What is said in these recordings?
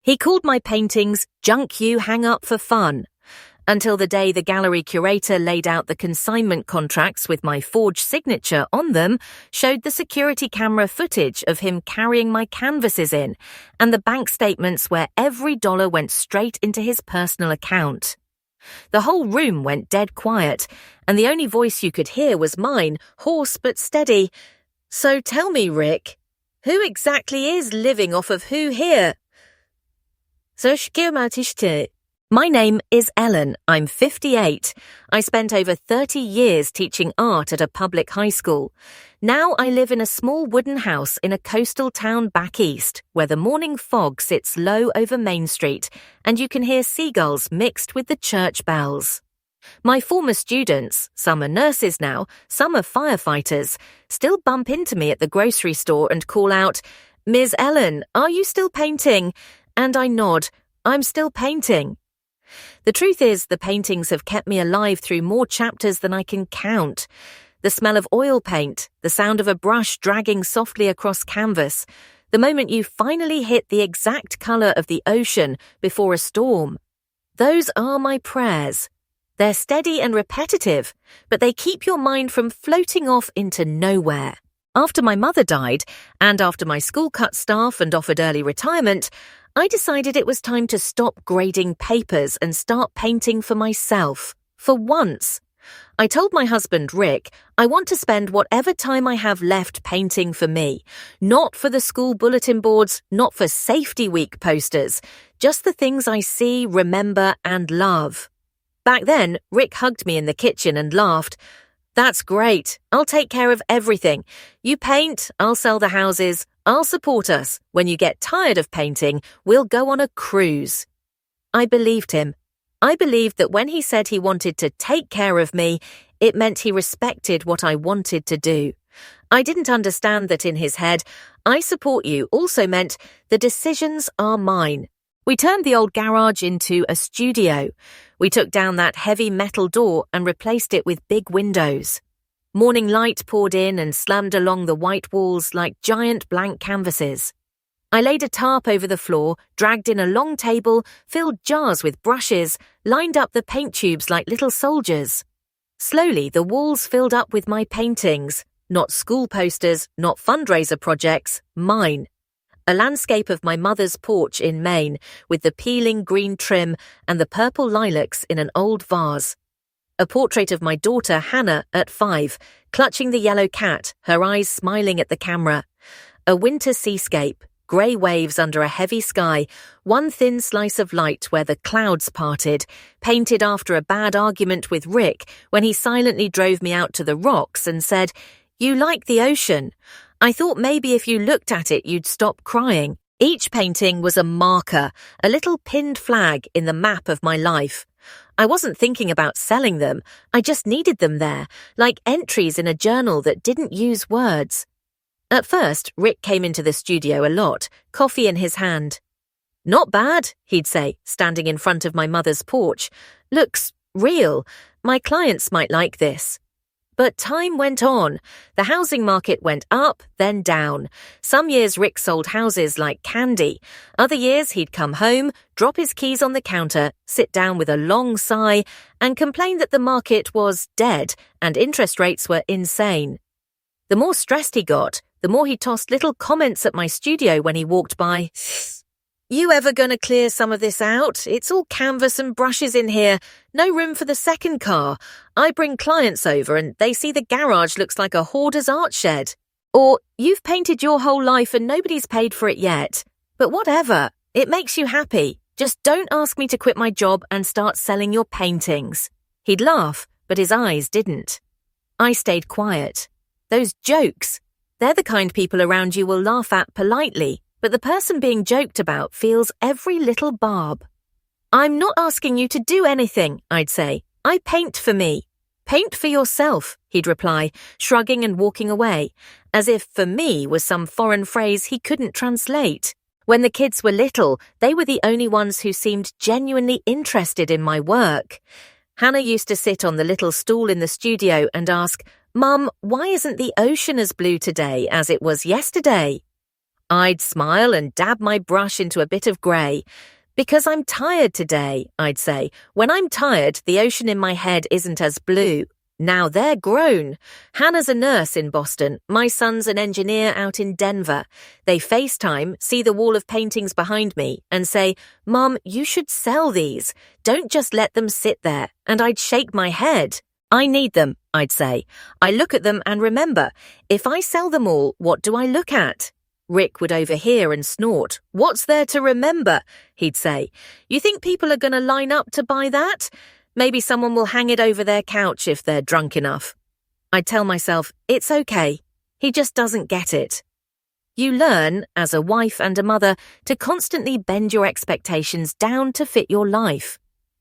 He called my paintings junk you hang up for fun, until the day the gallery curator laid out the consignment contracts with my forged signature on them, showed the security camera footage of him carrying my canvases in, and the bank statements where every dollar went straight into his personal account. The whole room went dead quiet, and the only voice you could hear was mine, hoarse but steady. "So tell me, Rick, who exactly is living off of who here?" My name is Ellen. I'm 58. I spent over 30 years teaching art at a public high school. Now I live in a small wooden house in a coastal town back east, where the morning fog sits low over Main Street, and you can hear seagulls mixed with the church bells. My former students, some are nurses now, some are firefighters, still bump into me at the grocery store and call out, "Ms. Ellen, are you still painting?" And I nod, "I'm still painting." The truth is, the paintings have kept me alive through more chapters than I can count. The smell of oil paint, the sound of a brush dragging softly across canvas, the moment you finally hit the exact colour of the ocean before a storm. Those are my prayers. They're steady and repetitive, but they keep your mind from floating off into nowhere. After my mother died, and after my school cut staff and offered early retirement, I decided it was time to stop grading papers and start painting for myself, for once. I told my husband, Rick, I want to spend whatever time I have left painting for me, not for the school bulletin boards, not for Safety Week posters, just the things I see, remember, and love. Back then, Rick hugged me in the kitchen and laughed. "That's great. I'll take care of everything. You paint, I'll sell the houses, I'll support us. When you get tired of painting, we'll go on a cruise." I believed him. I believed that when he said he wanted to take care of me, it meant he respected what I wanted to do. I didn't understand that in his head, "I support you" also meant the decisions are mine. We turned the old garage into a studio. We took down that heavy metal door and replaced it with big windows. Morning light poured in and slammed along the white walls like giant blank canvases. I laid a tarp over the floor, dragged in a long table, filled jars with brushes, lined up the paint tubes like little soldiers. Slowly, the walls filled up with my paintings, not school posters, not fundraiser projects, mine. A landscape of my mother's porch in Maine, with the peeling green trim and the purple lilacs in an old vase. A portrait of my daughter Hannah at 5, clutching the yellow cat, her eyes smiling at the camera. A winter seascape, grey waves under a heavy sky, one thin slice of light where the clouds parted, painted after a bad argument with Rick when he silently drove me out to the rocks and said, "You like the ocean. I thought maybe if you looked at it you'd stop crying." Each painting was a marker, a little pinned flag in the map of my life. I wasn't thinking about selling them, I just needed them there, like entries in a journal that didn't use words. At first, Rick came into the studio a lot, coffee in his hand. "Not bad," he'd say, standing in front of my mother's porch. "Looks real. My clients might like this." But time went on. The housing market went up, then down. Some years Rick sold houses like candy. Other years he'd come home, drop his keys on the counter, sit down with a long sigh, and complain that the market was dead and interest rates were insane. The more stressed he got, the more he tossed little comments at my studio when he walked by. "You ever gonna clear some of this out? It's all canvas and brushes in here. No room for the second car. I bring clients over and they see the garage looks like a hoarder's art shed." Or, "You've painted your whole life and nobody's paid for it yet. But whatever, it makes you happy. Just don't ask me to quit my job and start selling your paintings." He'd laugh, but his eyes didn't. I stayed quiet. Those jokes, they're the kind people around you will laugh at politely, but the person being joked about feels every little barb. "I'm not asking you to do anything," I'd say. "I paint for me." "Paint for yourself," he'd reply, shrugging and walking away, as if "for me" was some foreign phrase he couldn't translate. When the kids were little, they were the only ones who seemed genuinely interested in my work. Hannah used to sit on the little stool in the studio and ask, "Mum, why isn't the ocean as blue today as it was yesterday?" I'd smile and dab my brush into a bit of grey. Because I'm tired today, I'd say. When I'm tired, the ocean in my head isn't as blue. Now they're grown. Hannah's a nurse in Boston. My son's an engineer out in Denver. They FaceTime, see the wall of paintings behind me, and say, "Mum, you should sell these. Don't just let them sit there." And I'd shake my head. "I need them," I'd say. I look at them and remember, if I sell them all, what do I look at? Rick would overhear and snort. "What's there to remember?" he'd say. "You think people are going to line up to buy that? Maybe someone will hang it over their couch if they're drunk enough." I'd tell myself, it's okay. He just doesn't get it. You learn, as a wife and a mother, to constantly bend your expectations down to fit your life.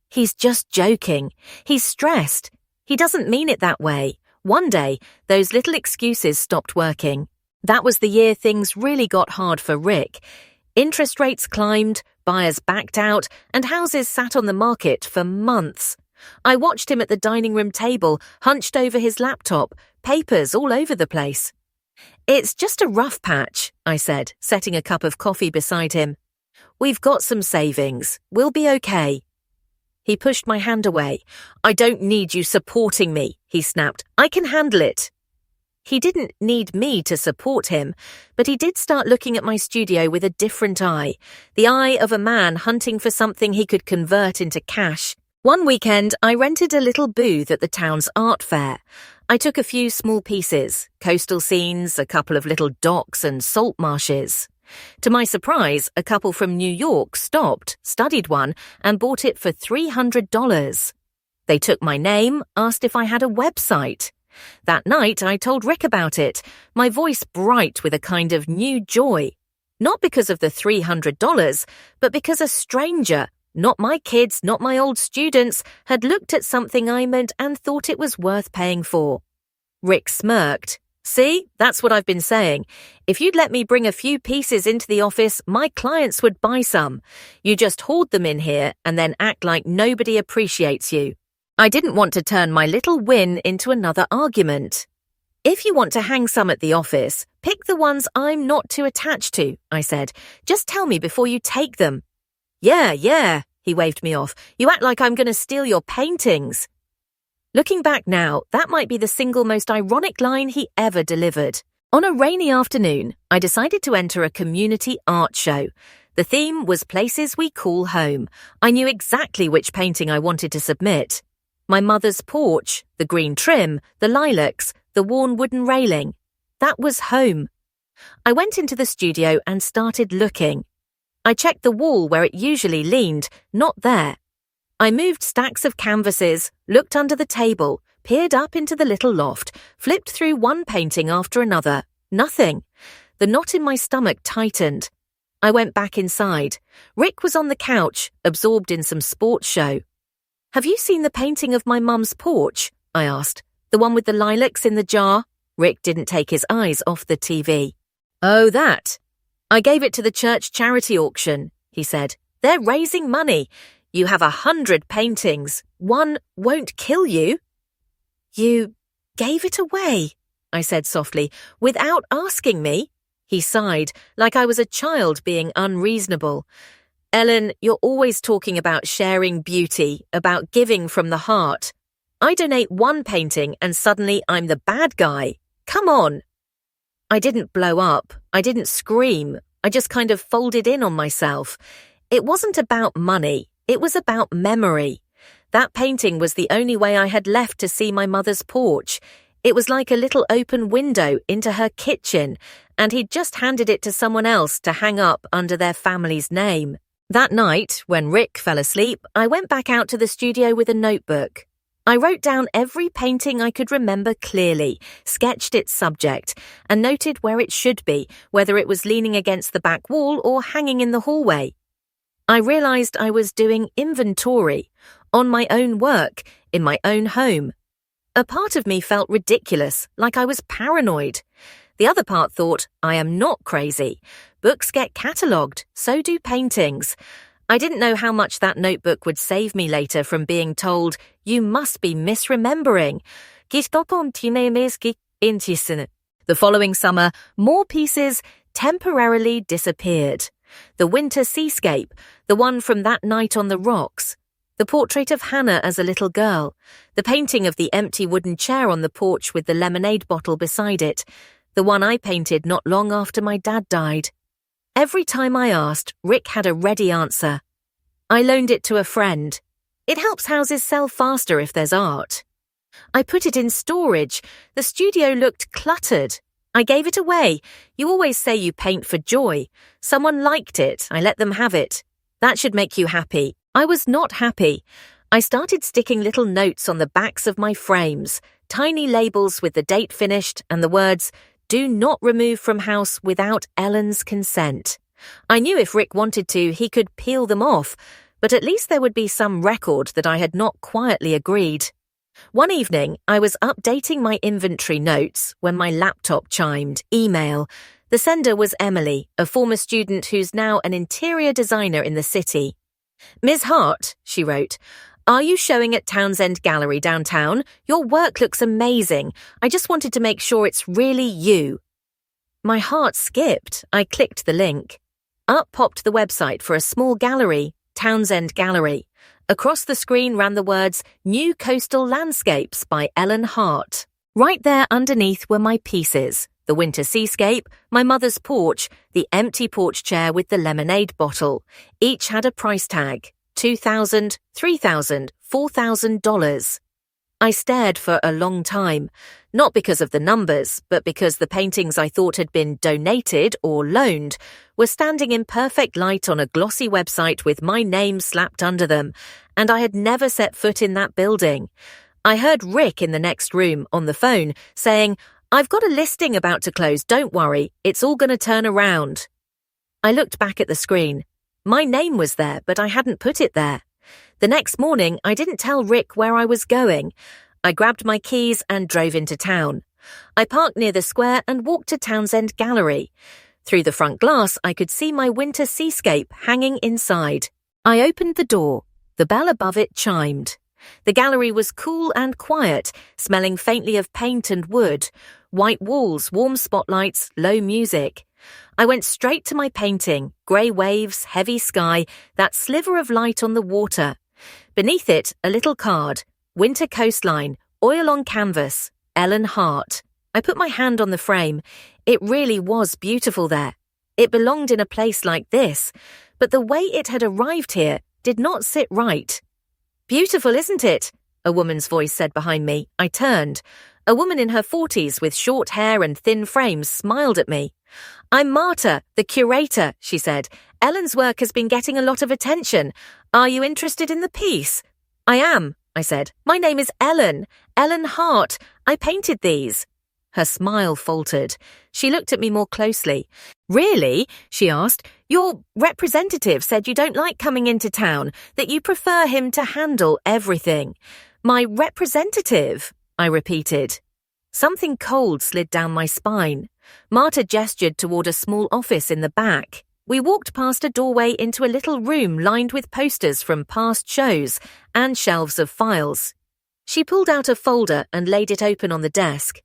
He's just joking. He's stressed. He doesn't mean it that way. One day, those little excuses stopped working. That was the year things really got hard for Rick. Interest rates climbed, buyers backed out, and houses sat on the market for months. I watched him at the dining room table, hunched over his laptop, papers all over the place. "It's just a rough patch," I said, setting a cup of coffee beside him. "We've got some savings. We'll be okay." He pushed my hand away. "I don't need you supporting me," he snapped. "I can handle it." He didn't need me to support him, but he did start looking at my studio with a different eye, the eye of a man hunting for something he could convert into cash. One weekend, I rented a little booth at the town's art fair. I took a few small pieces, coastal scenes, a couple of little docks and salt marshes. To my surprise, a couple from New York stopped, studied one, and bought it for $300. They took my name, asked if I had a website. That night, I told Rick about it, my voice bright with a kind of new joy. Not because of the $300, but because a stranger, not my kids, not my old students, had looked at something I meant and thought it was worth paying for. Rick smirked. "See, that's what I've been saying. If you'd let me bring a few pieces into the office, my clients would buy some. You just hoard them in here and then act like nobody appreciates you." I didn't want to turn my little win into another argument. "If you want to hang some at the office, pick the ones I'm not too attached to," I said. "Just tell me before you take them." Yeah, he waved me off. "You act like I'm going to steal your paintings." Looking back now, that might be the single most ironic line he ever delivered. On a rainy afternoon, I decided to enter a community art show. The theme was places we call home. I knew exactly which painting I wanted to submit. My mother's porch, the green trim, the lilacs, the worn wooden railing. That was home. I went into the studio and started looking. I checked the wall where it usually leaned, not there. I moved stacks of canvases, looked under the table, peered up into the little loft, flipped through one painting after another. Nothing. The knot in my stomach tightened. I went back inside. Rick was on the couch, absorbed in some sports show. "Have you seen the painting of my mum's porch?" I asked. "The one with the lilacs in the jar?" Rick didn't take his eyes off the TV. "Oh, that. I gave it to the church charity auction," he said. "They're raising money. You have 100 paintings. One won't kill you." "You gave it away," I said softly, "without asking me." He sighed, like I was a child being unreasonable. "Ellen, you're always talking about sharing beauty, about giving from the heart. I donate one painting and suddenly I'm the bad guy. Come on." I didn't blow up. I didn't scream. I just kind of folded in on myself. It wasn't about money. It was about memory. That painting was the only way I had left to see my mother's porch. It was like a little open window into her kitchen, and he'd just handed it to someone else to hang up under their family's name. That night, when Rick fell asleep, I went back out to the studio with a notebook. I wrote down every painting I could remember clearly, sketched its subject, and noted where it should be, whether it was leaning against the back wall or hanging in the hallway. I realized I was doing inventory, on my own work, in my own home. A part of me felt ridiculous, like I was paranoid. The other part thought, I am not crazy. Books get catalogued, so do paintings. I didn't know how much that notebook would save me later from being told, you must be misremembering. The following summer, more pieces temporarily disappeared. The winter seascape, the one from that night on the rocks, the portrait of Hannah as a little girl, the painting of the empty wooden chair on the porch with the lemonade bottle beside it, the one I painted not long after my dad died. Every time I asked, Rick had a ready answer. I loaned it to a friend. It helps houses sell faster if there's art. I put it in storage. The studio looked cluttered. I gave it away. You always say you paint for joy. Someone liked it. I let them have it. That should make you happy. I was not happy. I started sticking little notes on the backs of my frames, tiny labels with the date finished and the words, "Do not remove from house without Ellen's consent." I knew if Rick wanted to, he could peel them off, but at least there would be some record that I had not quietly agreed. One evening, I was updating my inventory notes when my laptop chimed, email. The sender was Emily, a former student who's now an interior designer in the city. "Ms. Hart," she wrote, "are you showing at Townsend Gallery downtown? Your work looks amazing. I just wanted to make sure it's really you." My heart skipped. I clicked the link. Up popped the website for a small gallery, Townsend Gallery. Across the screen ran the words, "New Coastal Landscapes" by Ellen Hart. Right there underneath were my pieces, the winter seascape, my mother's porch, the empty porch chair with the lemonade bottle. Each had a price tag, $2,000, $3,000, $4,000. I stared for a long time, not because of the numbers, but because the paintings I thought had been donated or loaned were standing in perfect light on a glossy website with my name slapped under them, and I had never set foot in that building. I heard Rick in the next room on the phone saying, "I've got a listing about to close, don't worry, it's all going to turn around." I looked back at the screen. My name was there, but I hadn't put it there. The next morning, I didn't tell Rick where I was going. I grabbed my keys and drove into town. I parked near the square and walked to Townsend Gallery. Through the front glass, I could see my winter seascape hanging inside. I opened the door. The bell above it chimed. The gallery was cool and quiet, smelling faintly of paint and wood. White walls, warm spotlights, low music. I went straight to my painting, grey waves, heavy sky, that sliver of light on the water. Beneath it, a little card, winter coastline, oil on canvas, Ellen Hart. I put my hand on the frame. It really was beautiful there. It belonged in a place like this, but the way it had arrived here did not sit right. "Beautiful, isn't it?" a woman's voice said behind me. I turned. A woman in her 40s with short hair and thin frames smiled at me. "I'm Marta, the curator," she said. "Ellen's work has been getting a lot of attention. Are you interested in the piece?" "I am," I said. "My name is Ellen Hart. I painted these." Her smile faltered. She looked at me more closely. "Really?" she asked. "Your representative said you don't like coming into town, that you prefer him to handle everything." "My representative?" I repeated. Something cold slid down my spine. Marta gestured toward a small office in the back. We walked past a doorway into a little room lined with posters from past shows and shelves of files. She pulled out a folder and laid it open on the desk.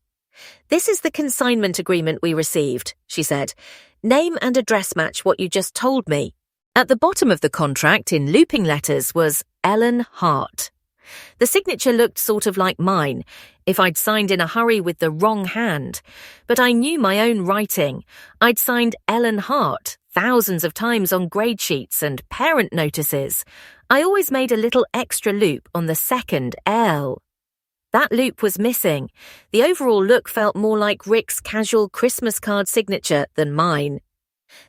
"This is the consignment agreement we received," she said. "Name and address match what you just told me." At the bottom of the contract in looping letters was Ellen Hart. The signature looked sort of like mine, if I'd signed in a hurry with the wrong hand. But I knew my own writing. I'd signed Ellen Hart thousands of times on grade sheets and parent notices. I always made a little extra loop on the second L. That loop was missing. The overall look felt more like Rick's casual Christmas card signature than mine.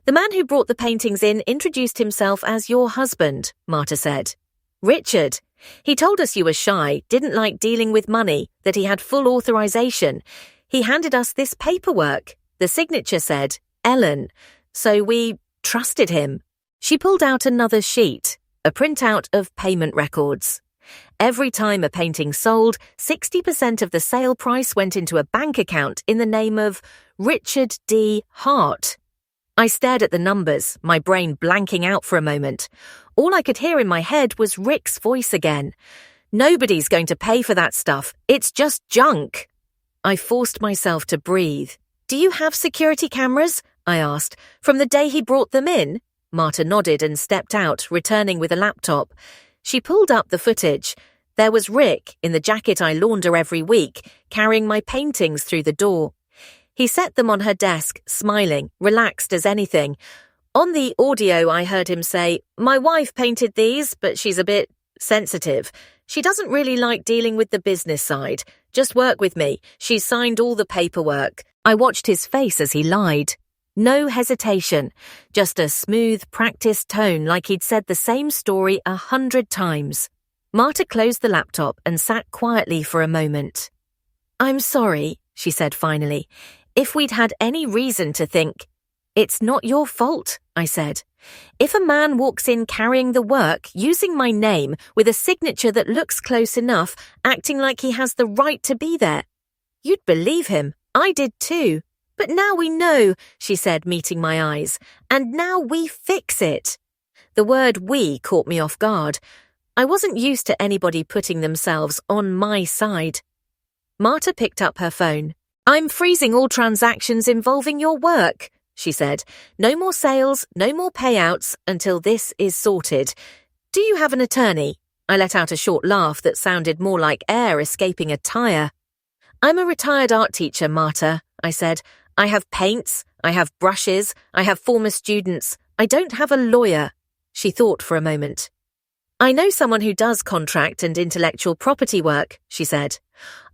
"The man who brought the paintings in introduced himself as your husband," Marta said. "Richard. He told us you were shy, didn't like dealing with money, that he had full authorization. He handed us this paperwork. The signature said, Ellen. So we trusted him." She pulled out another sheet, a printout of payment records. Every time a painting sold, 60% of the sale price went into a bank account in the name of Richard D. Hart. I stared at the numbers, my brain blanking out for a moment. All I could hear in my head was Rick's voice again. "Nobody's going to pay for that stuff. It's just junk." I forced myself to breathe. "Do you have security cameras? I asked. From the day he brought them in? Marta nodded and stepped out, returning with a laptop. She pulled up the footage. There was Rick, in the jacket I launder every week, carrying my paintings through the door. He set them on her desk, smiling, relaxed as anything. On the audio, I heard him say, "My wife painted these, but she's a bit sensitive. She doesn't really like dealing with the business side. Just work with me. She's signed all the paperwork." I watched his face as he lied. No hesitation, just a smooth, practiced tone like he'd said the same story 100 times. Marta closed the laptop and sat quietly for a moment. "I'm sorry," she said finally. "If we'd had any reason to think—" "It's not your fault," I said. "If a man walks in carrying the work, using my name, with a signature that looks close enough, acting like he has the right to be there, you'd believe him. I did too. But now we know," she said, meeting my eyes, "and now we fix it." The word "we" caught me off guard. I wasn't used to anybody putting themselves on my side. Marta picked up her phone. "I'm freezing all transactions involving your work," she said. "No more sales, no more payouts until this is sorted. Do you have an attorney?" I let out a short laugh that sounded more like air escaping a tire. "I'm a retired art teacher, Marta," I said. "I have paints, I have brushes, I have former students. I don't have a lawyer." She thought for a moment. "I know someone who does contract and intellectual property work," she said.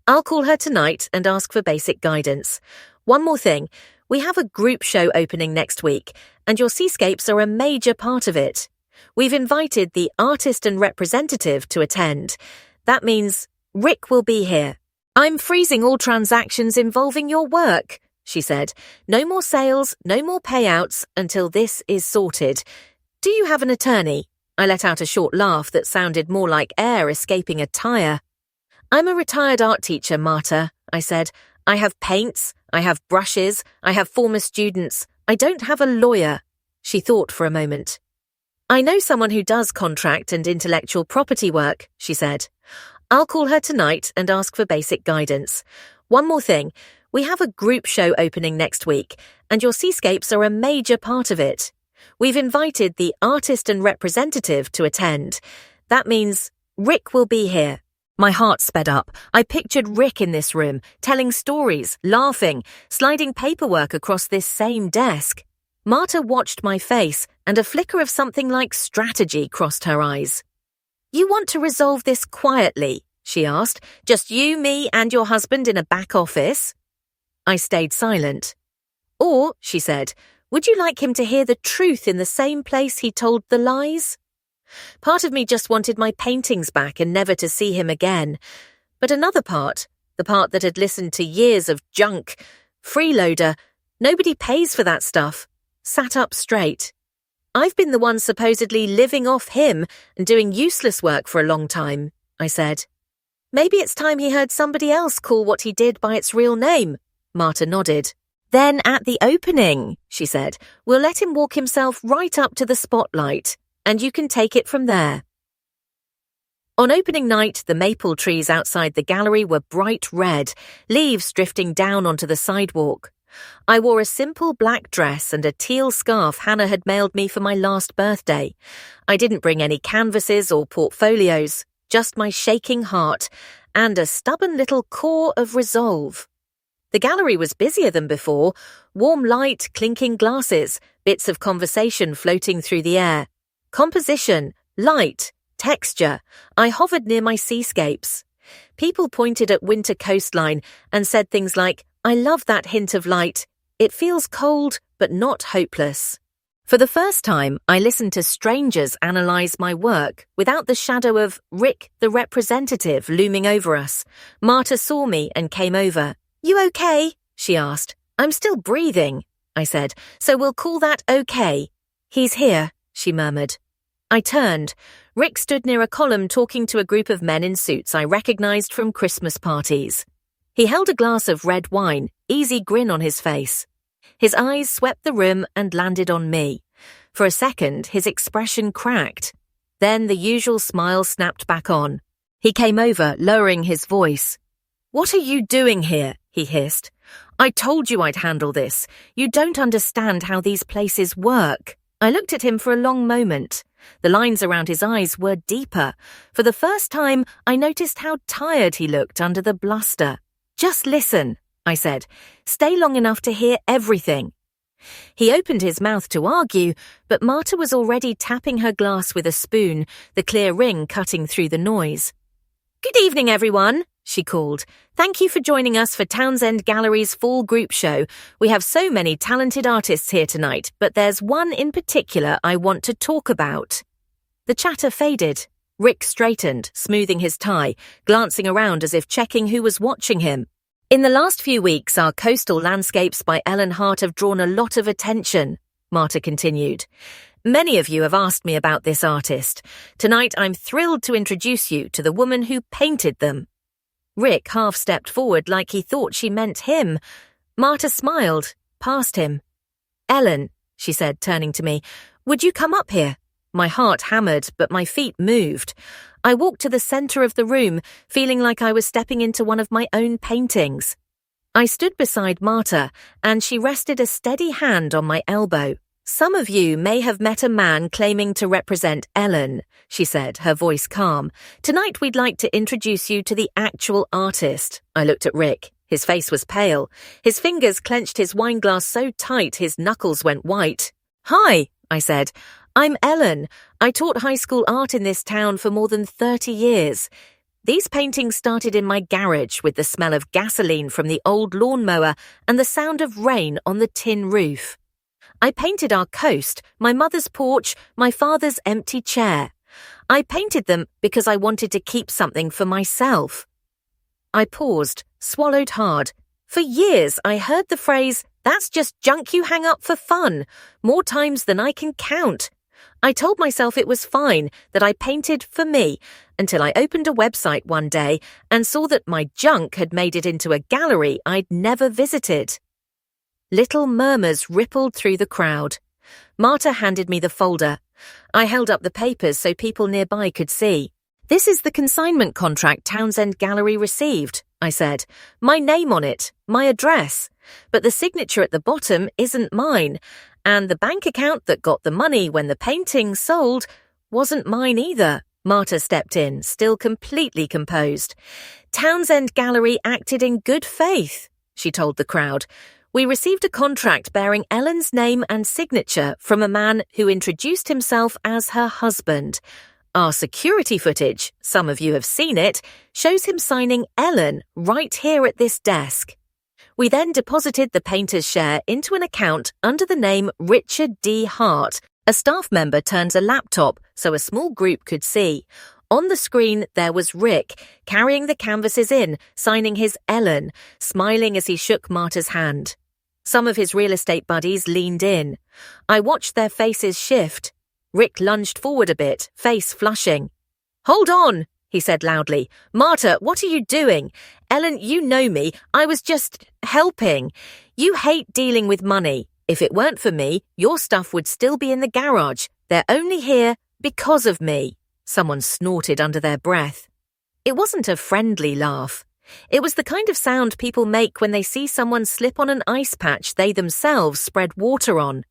"I'll call her tonight and ask for basic guidance. One more thing. We have a group show opening next week, and your seascapes are a major part of it. We've invited the artist and representative to attend. That means Rick will be here. I'm freezing all transactions involving your work," she said. "No more sales, no more payouts until this is sorted. Do you have an attorney?" I let out a short laugh that sounded more like air escaping a tire. "I'm a retired art teacher, Marta," I said. "I have paints, I have brushes, I have former students. I don't have a lawyer." She thought for a moment. "I know someone who does contract and intellectual property work," she said. "I'll call her tonight and ask for basic guidance. One more thing. We have a group show opening next week, and your seascapes are a major part of it. We've invited the artist and representative to attend. That means Rick will be here." My heart sped up. I pictured Rick in this room, telling stories, laughing, sliding paperwork across this same desk. Marta watched my face, and a flicker of something like strategy crossed her eyes. "You want to resolve this quietly?" she asked. "Just you, me, and your husband in a back office?" I stayed silent. "Or," she said, "would you like him to hear the truth in the same place he told the lies?" Part of me just wanted my paintings back and never to see him again. But another part, the part that had listened to years of junk, freeloader, nobody pays for that stuff, sat up straight. "I've been the one supposedly living off him and doing useless work for a long time," I said. "Maybe it's time he heard somebody else call what he did by its real name," Marta nodded. "Then at the opening," she said, "we'll let him walk himself right up to the spotlight, and you can take it from there." On opening night, the maple trees outside the gallery were bright red, leaves drifting down onto the sidewalk. I wore a simple black dress and a teal scarf Hannah had mailed me for my last birthday. I didn't bring any canvases or portfolios, just my shaking heart and a stubborn little core of resolve. The gallery was busier than before, warm light, clinking glasses, bits of conversation floating through the air. Composition, light, texture. I hovered near my seascapes. People pointed at winter coastline and said things like, "I love that hint of light. It feels cold, but not hopeless." For the first time, I listened to strangers analyze my work without the shadow of Rick, the representative, looming over us. Marta saw me and came over. "You okay?" she asked. "I'm still breathing," I said, "so we'll call that okay." "He's here," she murmured. I turned. Rick stood near a column talking to a group of men in suits I recognized from Christmas parties. He held a glass of red wine, easy grin on his face. His eyes swept the room and landed on me. For a second, his expression cracked. Then the usual smile snapped back on. He came over, lowering his voice. "What are you doing here?" he hissed. "I told you I'd handle this. You don't understand how these places work." I looked at him for a long moment. The lines around his eyes were deeper. For the first time, I noticed how tired he looked under the bluster. "Just listen," I said. "Stay long enough to hear everything." He opened his mouth to argue, but Marta was already tapping her glass with a spoon, the clear ring cutting through the noise. "Good evening, everyone," she called. "Thank you for joining us for Townsend Gallery's fall group show. We have so many talented artists here tonight, but there's one in particular I want to talk about." The chatter faded. Rick straightened, smoothing his tie, glancing around as if checking who was watching him. "In the last few weeks, our coastal landscapes by Ellen Hart have drawn a lot of attention," Marta continued. "Many of you have asked me about this artist. Tonight, I'm thrilled to introduce you to the woman who painted them." Rick half stepped forward like he thought she meant him. Marta smiled, past him. "Ellen," she said, turning to me, "would you come up here?" My heart hammered, but my feet moved. I walked to the center of the room, feeling like I was stepping into one of my own paintings. I stood beside Marta, and she rested a steady hand on my elbow. "Some of you may have met a man claiming to represent Ellen," she said, her voice calm. "Tonight we'd like to introduce you to the actual artist." I looked at Rick. His face was pale. His fingers clenched his wineglass so tight his knuckles went white. "Hi," I said. "I'm Ellen. I taught high school art in this town for more than 30 years. These paintings started in my garage with the smell of gasoline from the old lawnmower and the sound of rain on the tin roof. I painted our coast, my mother's porch, my father's empty chair. I painted them because I wanted to keep something for myself." I paused, swallowed hard. For years I heard the phrase, "That's just junk you hang up for fun," more times than I can count. I told myself it was fine, that I painted for me, until I opened a website one day and saw that my junk had made it into a gallery I'd never visited. Little murmurs rippled through the crowd. Marta handed me the folder. I held up the papers so people nearby could see. "This is the consignment contract Townsend Gallery received," I said. "My name on it, my address. But the signature at the bottom isn't mine, and the bank account that got the money when the painting sold wasn't mine either." Marta stepped in, still completely composed. "Townsend Gallery acted in good faith," she told the crowd. "We received a contract bearing Ellen's name and signature from a man who introduced himself as her husband. Our security footage, some of you have seen it, shows him signing Ellen right here at this desk. We then deposited the painter's share into an account under the name Richard D. Hart. A staff member turns a laptop so a small group could see. On the screen, there was Rick, carrying the canvases in, signing his Ellen, smiling as he shook Marta's hand. Some of his real estate buddies leaned in. I watched their faces shift. Rick lunged forward a bit, face flushing. "Hold on," he said loudly. "Marta, what are you doing? Ellen, you know me. I was just helping. You hate dealing with money. If it weren't for me, your stuff would still be in the garage. They're only here because of me." Someone snorted under their breath. It wasn't a friendly laugh. It was the kind of sound people make when they see someone slip on an ice patch they themselves spread water on.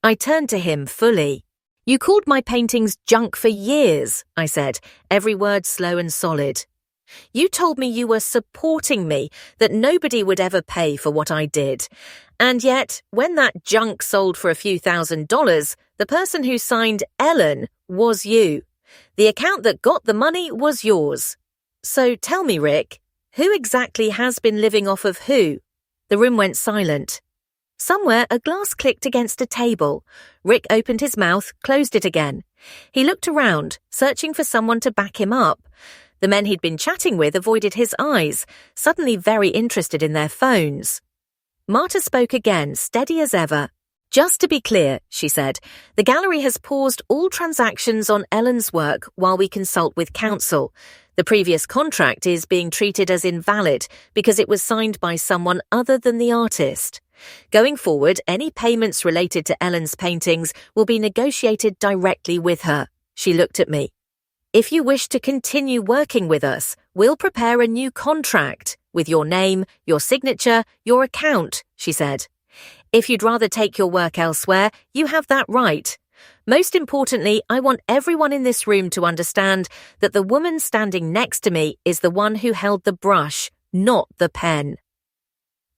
I turned to him fully. "You called my paintings junk for years," I said, every word slow and solid. "You told me you were supporting me, that nobody would ever pay for what I did. And yet, when that junk sold for a few $1,000s, the person who signed Ellen was you. The account that got the money was yours. So tell me, Rick, who exactly has been living off of who?" The room went silent. Somewhere, a glass clicked against a table. Rick opened his mouth, closed it again. He looked around, searching for someone to back him up. The men he'd been chatting with avoided his eyes, suddenly very interested in their phones. Marta spoke again, steady as ever. "Just to be clear," she said, "the gallery has paused all transactions on Ellen's work while we consult with counsel. The previous contract is being treated as invalid because it was signed by someone other than the artist. Going forward, any payments related to Ellen's paintings will be negotiated directly with her." She looked at me. "If you wish to continue working with us, we'll prepare a new contract. with your name, your signature, your account, she said. If you'd rather take your work elsewhere, you have that right. Most importantly, I want everyone in this room to understand that the woman standing next to me is the one who held the brush, not the pen.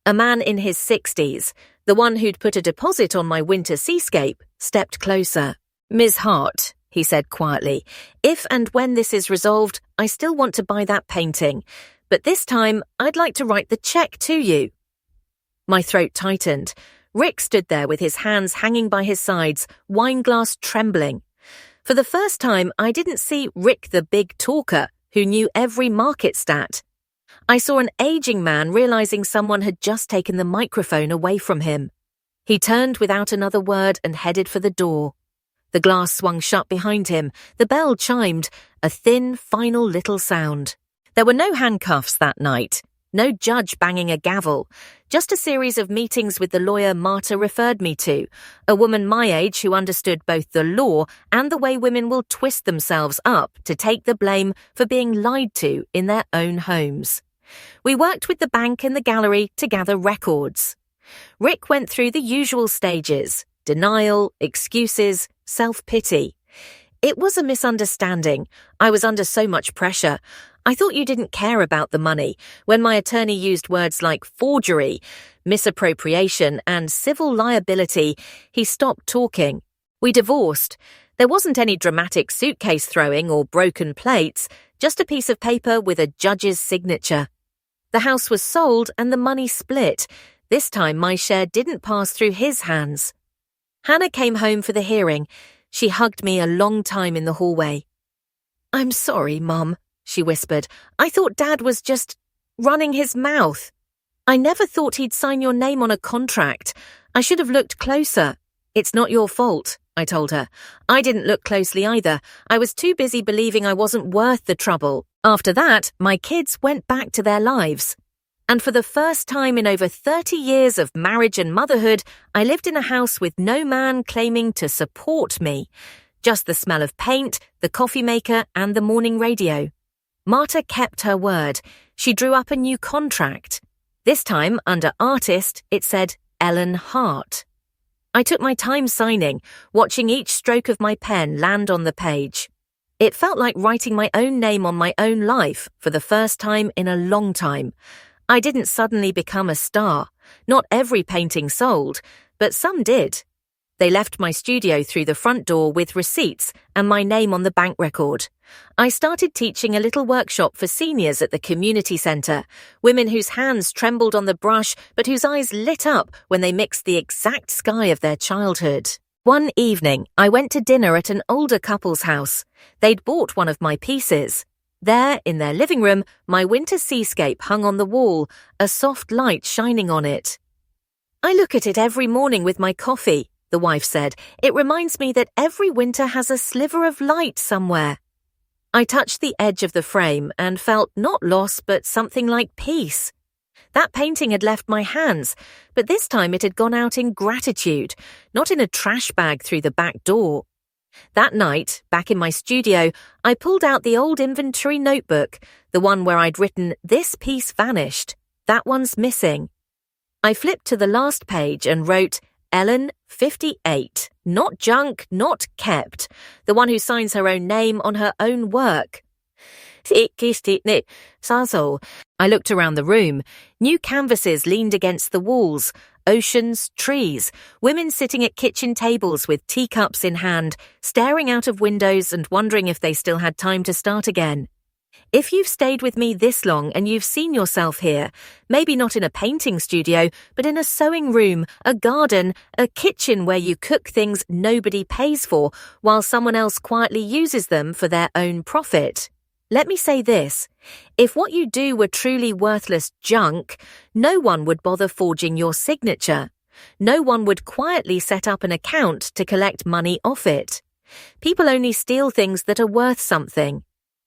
A man in his 60s, the one who'd put a deposit on my winter seascape, stepped closer. Ms. Hart, he said quietly, if and when this is resolved, I still want to buy that painting, but this time I'd like to write the check to you. My throat tightened. Rick stood there with his hands hanging by his sides, wineglass trembling. For the first time, I didn't see Rick the big talker who knew every market stat. I saw an aging man realizing someone had just taken the microphone away from him. He turned without another word and headed for the door. The glass swung shut behind him. The bell chimed, a thin, final little sound. There were no handcuffs that night. No judge banging a gavel, just a series of meetings with the lawyer Marta referred me to, a woman my age who understood both the law and the way women will twist themselves up to take the blame for being lied to in their own homes. We worked with the bank and the gallery to gather records. Rick went through the usual stages: denial, excuses, self-pity. It was a misunderstanding. I was under so much pressure. I thought you didn't care about the money. When my attorney used words like forgery, misappropriation, and civil liability, he stopped talking. We divorced. There wasn't any dramatic suitcase throwing or broken plates, just a piece of paper with a judge's signature. The house was sold and the money split. This time my share didn't pass through his hands. Hannah came home for the hearing. She hugged me a long time in the hallway. "I'm sorry, Mum," she whispered. "I thought Dad was just running his mouth. I never thought he'd sign your name on a contract. I should have looked closer." "It's not your fault," I told her. I didn't look closely either. I was too busy believing I wasn't worth the trouble. After that, my kids went back to their lives. And for the first time in over 30 years of marriage and motherhood, I lived in a house with no man claiming to support me. Just the smell of paint, the coffee maker, and the morning radio. Marta kept her word. She drew up a new contract. This time, under artist, it said Ellen Hart. I took my time signing, watching each stroke of my pen land on the page. It felt like writing my own name on my own life for the first time in a long time. I didn't suddenly become a star. Not every painting sold, but some did. They left my studio through the front door with receipts and my name on the bank record. I started teaching a little workshop for seniors at the community centre, women whose hands trembled on the brush but whose eyes lit up when they mixed the exact sky of their childhood. One evening, I went to dinner at an older couple's house. They'd bought one of my pieces. There, in their living room, my winter seascape hung on the wall, a soft light shining on it. "I look at it every morning with my coffee," the wife said. "It reminds me that every winter has a sliver of light somewhere." I touched the edge of the frame and felt not loss but something like peace. That painting had left my hands, but this time it had gone out in gratitude, not in a trash bag through the back door. That night, back in my studio, I pulled out the old inventory notebook, the one where I'd written, "This piece vanished. That one's missing." I flipped to the last page and wrote, "Ellen, 58. Not junk, not kept. The one who signs her own name on her own work." I looked around the room. New canvases leaned against the walls. Oceans, trees, women sitting at kitchen tables with teacups in hand, staring out of windows and wondering if they still had time to start again. If you've stayed with me this long and you've seen yourself here, maybe not in a painting studio, but in a sewing room, a garden, a kitchen where you cook things nobody pays for while someone else quietly uses them for their own profit. Let me say this, if what you do were truly worthless junk, no one would bother forging your signature. No one would quietly set up an account to collect money off it. People only steal things that are worth something.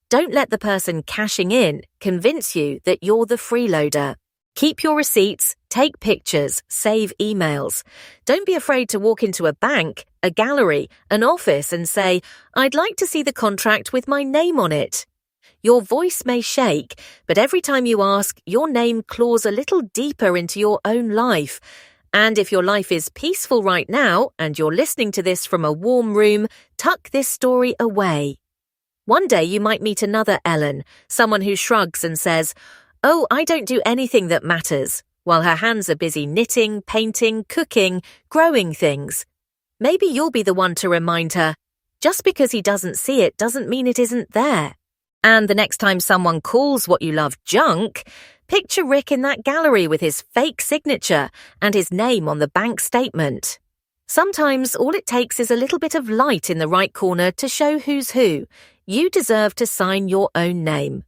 Don't let the person cashing in convince you that you're the freeloader. Keep your receipts, take pictures, save emails. Don't be afraid to walk into a bank, a gallery, an office and say, "I'd like to see the contract with my name on it." Your voice may shake, but every time you ask, your name claws a little deeper into your own life. And if your life is peaceful right now and you're listening to this from a warm room, tuck this story away. One day you might meet another Ellen, someone who shrugs and says, "Oh, I don't do anything that matters," while her hands are busy knitting, painting, cooking, growing things. Maybe you'll be the one to remind her, just because he doesn't see it doesn't mean it isn't there. And the next time someone calls what you love junk, picture Rick in that gallery with his fake signature and his name on the bank statement. Sometimes all it takes is a little bit of light in the right corner to show who's who. You deserve to sign your own name.